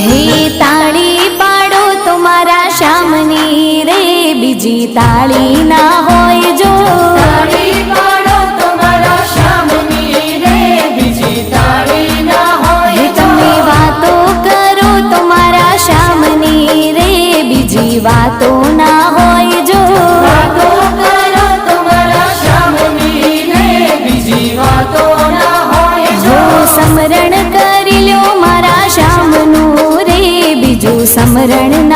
હે તાળી પાડો તમારા શ્યામની રે, બીજી તાળી ના હોય જો. તાળી પાડો તમારા શ્યામની રે, બીજી તાળી ના હોય જો. તમે વાતો કરો તમારા શ્યામની રે, બીજી વાતો ના હોય જો. વાતો કરો તમારા શ્યામની રે, બીજી વાતો ના હોય જો. સ્મરણ કરી લ્યો મારા શ્યામનું રે, બીજું સ્મરણ